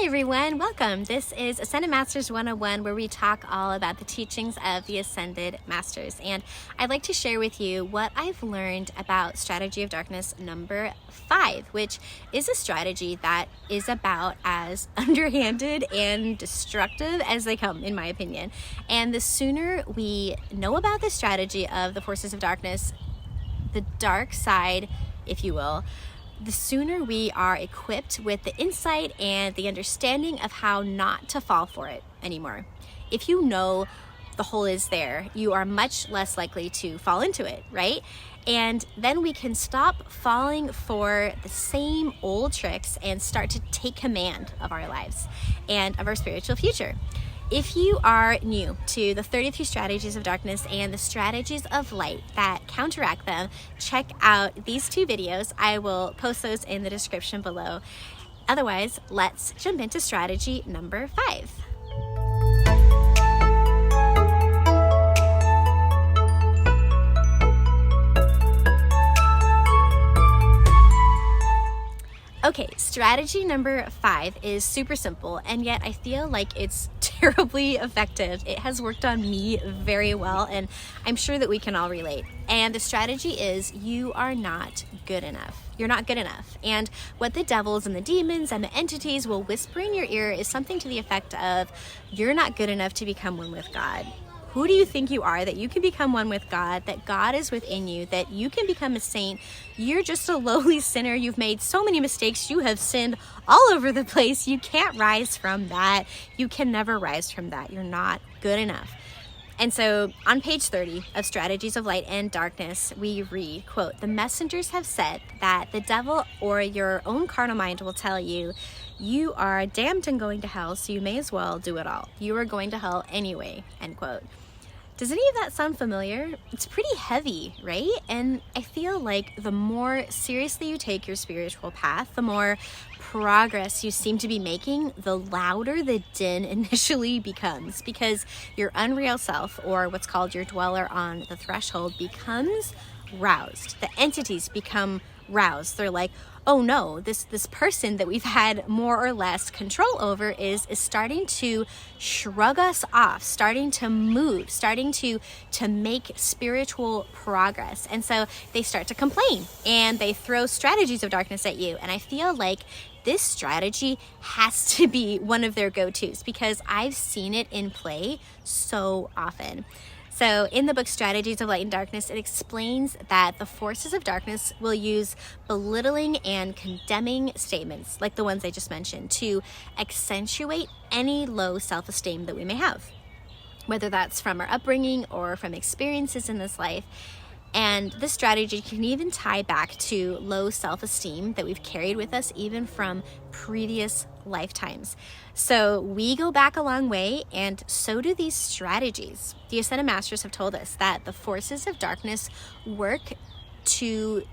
everyone, welcome. This is Ascended Masters 101, where we talk all about the teachings of the Ascended Masters. And I'd like to share with you what I've learned about Strategy of Darkness number 5, which is a strategy that is about as underhanded and destructive as they come, in my opinion. And the sooner we know about the strategy of the forces of darkness, the dark side, if you will, the sooner we are equipped with the insight and the understanding of how not to fall for it anymore. If you know the hole is there, you are much less likely to fall into it, right? And then we can stop falling for the same old tricks and start to take command of our lives and of our spiritual future. If you are new to the 33 strategies of darkness and the strategies of light that counteract them, check out these 2 videos. I will post those in the description below. Otherwise, let's jump into strategy number 5. Okay, strategy number 5 is super simple, and yet I feel like it's terribly effective. It has worked on me very well, and I'm sure that we can all relate. And the strategy is you are not good enough. You're not good enough. And what the devils and the demons and the entities will whisper in your ear is something to the effect of, you're not good enough to become one with God. Who do you think you are that you can become one with God, that God is within you, that you can become a saint? You're just a lowly sinner. You've made so many mistakes. You have sinned all over the place. You can't rise from that. You can never rise from that. You're not good enough. And so on page 30 of Strategies of Light and Darkness, we read, quote, "The messengers have said that the devil or your own carnal mind will tell you, you are damned and going to hell, so you may as well do it all. You are going to hell anyway," end quote. Does any of that sound familiar? It's pretty heavy, right? And I feel like the more seriously you take your spiritual path, the more progress you seem to be making, the louder the din initially becomes, because your unreal self, or what's called your dweller on the threshold, becomes roused. The entities become roused. They're like, oh no, this person that we've had more or less control over is starting to shrug us off, starting to move, starting to make spiritual progress. And so they start to complain and they throw strategies of darkness at you. And I feel like this strategy has to be one of their go-tos because I've seen it in play so often. So in the book Strategies of Light and Darkness, it explains that the forces of darkness will use belittling and condemning statements, like the ones I just mentioned, to accentuate any low self-esteem that we may have, whether that's from our upbringing or from experiences in this life. And this strategy can even tie back to low self-esteem that we've carried with us even from previous lifetimes. So we go back a long way, and so do these strategies. The Ascended Masters have told us that the forces of darkness work to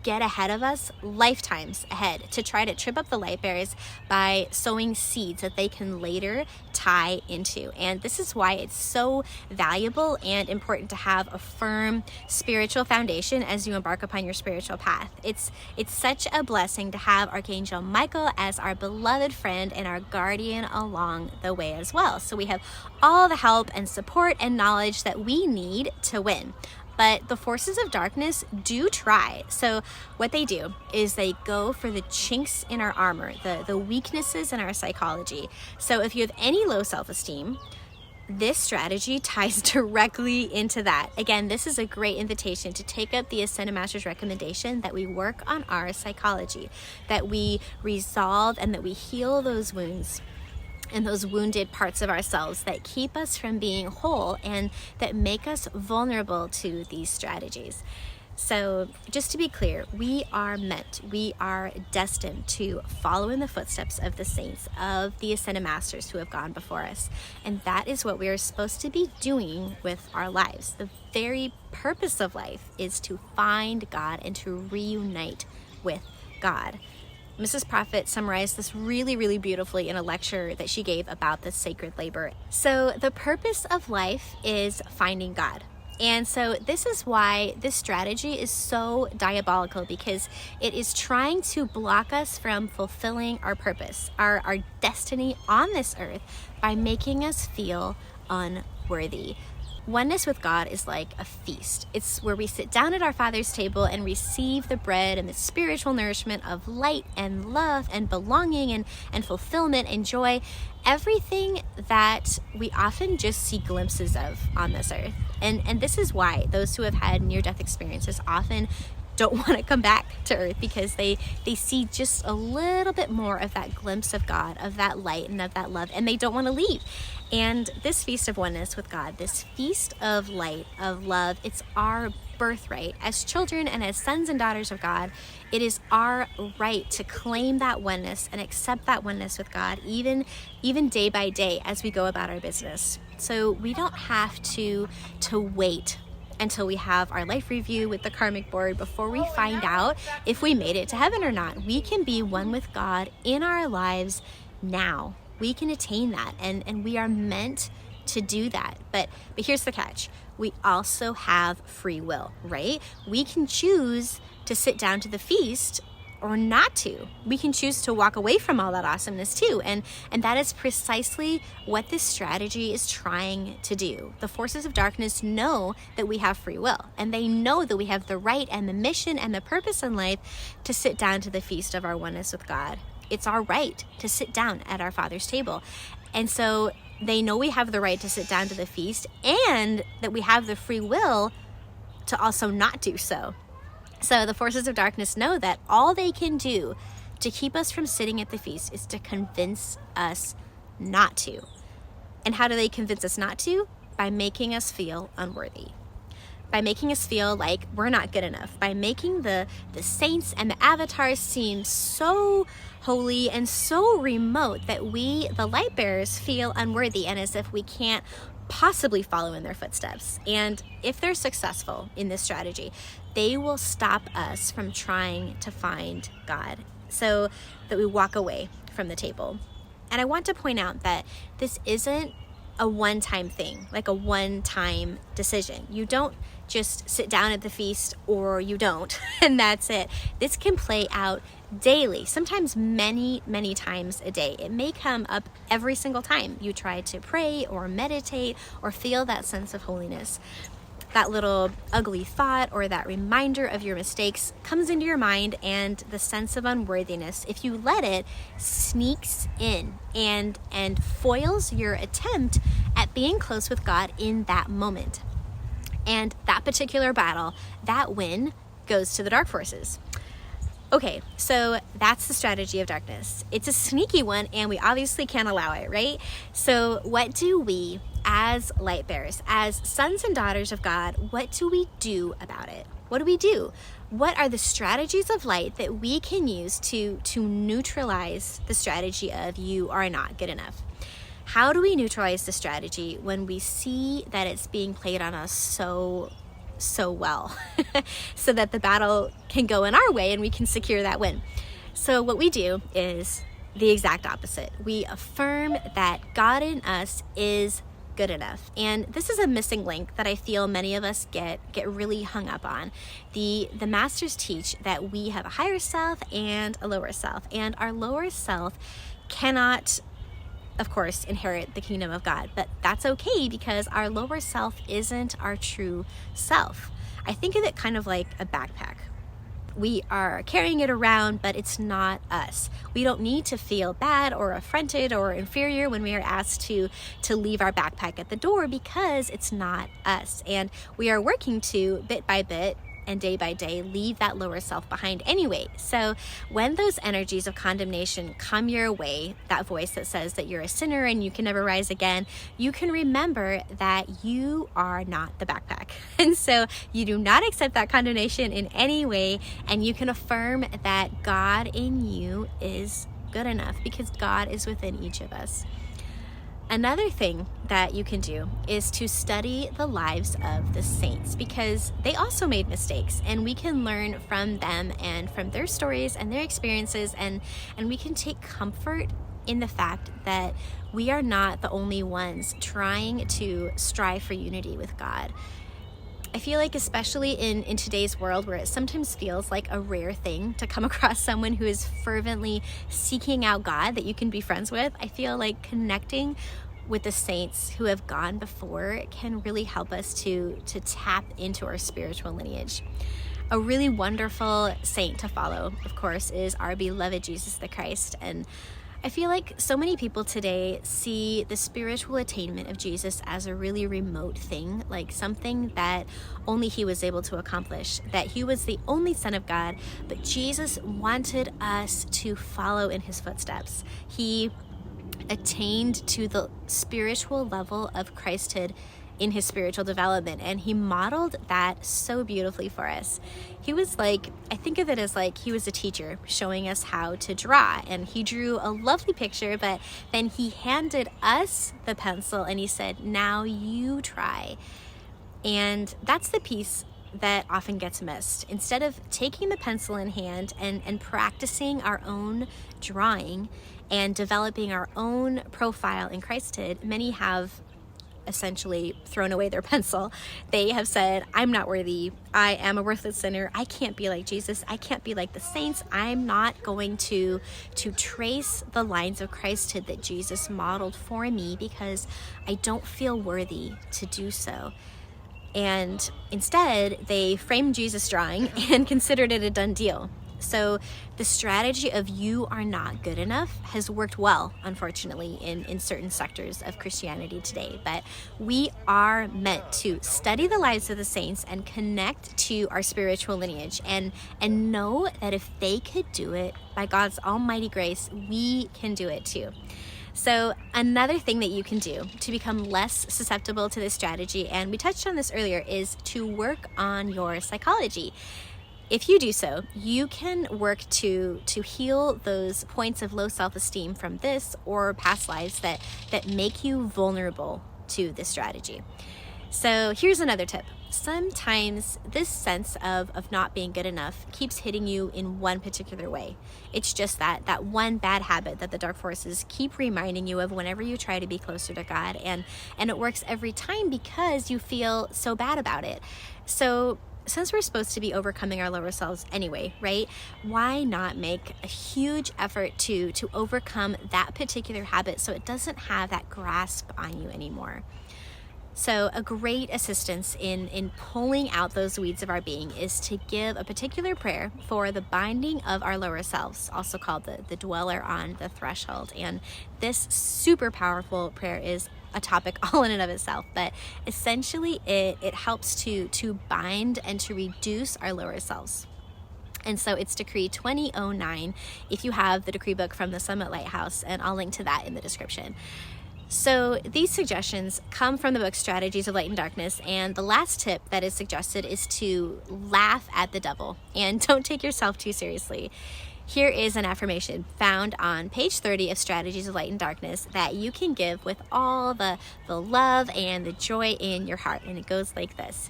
get ahead of us lifetimes ahead, to try to trip up the light bearers by sowing seeds that they can later tie into. And this is why it's so valuable and important to have a firm spiritual foundation as you embark upon your spiritual path. It's such a blessing to have Archangel Michael as our beloved friend and our guardian along the way as well. So we have all the help and support and knowledge that we need to win. But the forces of darkness do try. So what they do is they go for the chinks in our armor, the weaknesses in our psychology. So if you have any low self-esteem, this strategy ties directly into that. Again, this is a great invitation to take up the Ascended Master's recommendation that we work on our psychology, that we resolve and that we heal those wounds and those wounded parts of ourselves that keep us from being whole and that make us vulnerable to these strategies. So just to be clear, we are destined to follow in the footsteps of the saints, of the Ascended Masters who have gone before us. And that is what we are supposed to be doing with our lives. The very purpose of life is to find God and to reunite with God. Mrs. Prophet summarized this really, really beautifully in a lecture that she gave about the sacred labor. So the purpose of life is finding God. And so this is why this strategy is so diabolical, because it is trying to block us from fulfilling our purpose, our destiny on this earth, by making us feel unworthy. Oneness with God is like a feast. It's where we sit down at our Father's table and receive the bread and the spiritual nourishment of light and love and belonging and fulfillment and joy, everything that we often just see glimpses of on this earth. And this is why those who have had near-death experiences often don't want to come back to earth, because they see just a little bit more of that glimpse of God, of that light and of that love, and they don't want to leave. And this feast of oneness with God, this feast of light, of love, it's our birthright as children and as sons and daughters of God. It is our right to claim that oneness and accept that oneness with God, even day by day as we go about our business. So we don't have to wait until we have our life review with the karmic board before we find out if we made it to heaven or not. We can be one with God in our lives now. We can attain that, and we are meant to do that. But here's the catch. We also have free will, right? We can choose to sit down to the feast or not to. We can choose to walk away from all that awesomeness too. And that is precisely what this strategy is trying to do. The forces of darkness know that we have free will, and they know that we have the right and the mission and the purpose in life to sit down to the feast of our oneness with God. It's our right to sit down at our Father's table. And so they know we have the right to sit down to the feast, and that we have the free will to also not do so. So the forces of darkness know that all they can do to keep us from sitting at the feast is to convince us not to. And how do they convince us not to? By making us feel unworthy. By making us feel like we're not good enough. By making the saints and the avatars seem so holy and so remote that we, the light bearers, feel unworthy and as if we can't possibly follow in their footsteps. And if they're successful in this strategy, they will stop us from trying to find God, so that we walk away from the table. And I want to point out that this isn't a one-time thing, like a one-time decision. You don't just sit down at the feast, or you don't, and that's it. This can play out daily, sometimes many, many times a day. It may come up every single time you try to pray or meditate or feel that sense of holiness. That little ugly thought or that reminder of your mistakes comes into your mind, and the sense of unworthiness, if you let it, sneaks in and foils your attempt at being close with God in that moment. And that particular battle, that win, goes to the dark forces. Okay, so that's the strategy of darkness. It's a sneaky one, and we obviously can't allow it, right? So what do we, as light bearers, as sons and daughters of God, what do we do about it? What do we do? What are the strategies of light that we can use to neutralize the strategy of you are not good enough? How do we neutralize the strategy when we see that it's being played on us so well so that the battle can go in our way and we can secure that win? So what we do is the exact opposite. We affirm that God in us is good enough. And this is a missing link that I feel many of us get really hung up on. The masters teach that we have a higher self and a lower self, and our lower self cannot, of course, inherit the kingdom of God, but that's okay because our lower self isn't our true self. I think of it kind of like a backpack. We are carrying it around, but it's not us. We don't need to feel bad or affronted or inferior when we are asked to leave our backpack at the door, because it's not us. And we are working to, bit by bit and day by day, leave that lower self behind anyway. So when those energies of condemnation come your way, that voice that says that you're a sinner and you can never rise again, you can remember that you are not the backpack. And so you do not accept that condemnation in any way, and you can affirm that God in you is good enough because God is within each of us. Another thing that you can do is to study the lives of the saints, because they also made mistakes, and we can learn from them and from their stories and their experiences, and we can take comfort in the fact that we are not the only ones trying to strive for unity with God. I feel like especially in today's world where it sometimes feels like a rare thing to come across someone who is fervently seeking out God that you can be friends with, I feel like connecting with the saints who have gone before can really help us to tap into our spiritual lineage. A really wonderful saint to follow, of course, is our beloved Jesus the Christ. And I feel like so many people today see the spiritual attainment of Jesus as a really remote thing, like something that only he was able to accomplish, that he was the only Son of God, but Jesus wanted us to follow in his footsteps. He attained to the spiritual level of Christhood in his spiritual development, and he modeled that so beautifully for us. He was like, I think of it as like he was a teacher showing us how to draw, and he drew a lovely picture, but then he handed us the pencil and he said, now you try. And that's the piece that often gets missed. Instead of taking the pencil in hand and practicing our own drawing and developing our own profile in Christhood, many have essentially thrown away their pencil. They have said, I'm not worthy. I am a worthless sinner. I can't be like Jesus. I can't be like the saints. I'm not going to trace the lines of Christhood that Jesus modeled for me because I don't feel worthy to do so. And instead, they framed Jesus' drawing and considered it a done deal. So the strategy of you are not good enough has worked well, unfortunately, in certain sectors of Christianity today. But we are meant to study the lives of the saints and connect to our spiritual lineage and know that if they could do it by God's almighty grace, we can do it too. So another thing that you can do to become less susceptible to this strategy, and we touched on this earlier, is to work on your psychology. If you do so, you can work to heal those points of low self-esteem from this or past lives that make you vulnerable to this strategy. So here's another tip. Sometimes this sense of not being good enough keeps hitting you in one particular way. It's just that one bad habit that the dark forces keep reminding you of whenever you try to be closer to God. And it works every time because you feel so bad about it. So since we're supposed to be overcoming our lower selves anyway, right? Why not make a huge effort to overcome that particular habit so it doesn't have that grasp on you anymore? So a great assistance in pulling out those weeds of our being is to give a particular prayer for the binding of our lower selves, also called the dweller on the threshold. And this super powerful prayer is a topic all in and of itself, but essentially it helps to bind and to reduce our lower selves. And so it's Decree 2009 if you have the decree book from the Summit Lighthouse, and I'll link to that in the description. So these suggestions come from the book Strategies of Light and Darkness, and the last tip that is suggested is to laugh at the devil and don't take yourself too seriously. Here is an affirmation found on page 30 of Strategies of Light and Darkness that you can give with all the love and the joy in your heart, and it goes like this.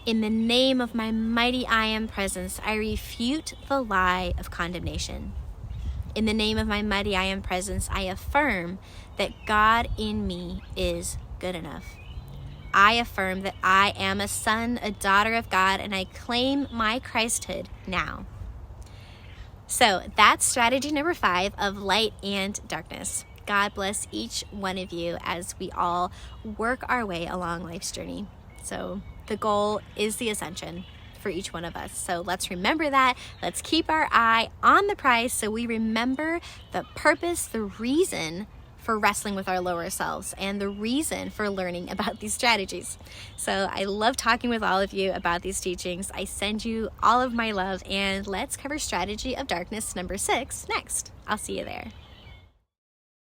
In the name of my mighty I Am presence, I refute the lie of condemnation. In the name of my mighty I Am presence, I affirm that God in me is good enough. I affirm that I am a son, a daughter of God, and I claim my Christhood now. So that's strategy number 5 of light and darkness. God bless each one of you as we all work our way along life's journey. So the goal is the ascension for each one of us. So let's remember that. Let's keep our eye on the prize so we remember the purpose, the reason for wrestling with our lower selves, and the reason for learning about these strategies. So I love talking with all of you about these teachings. I send you all of my love, and let's cover strategy of darkness number 6 next. I'll see you there.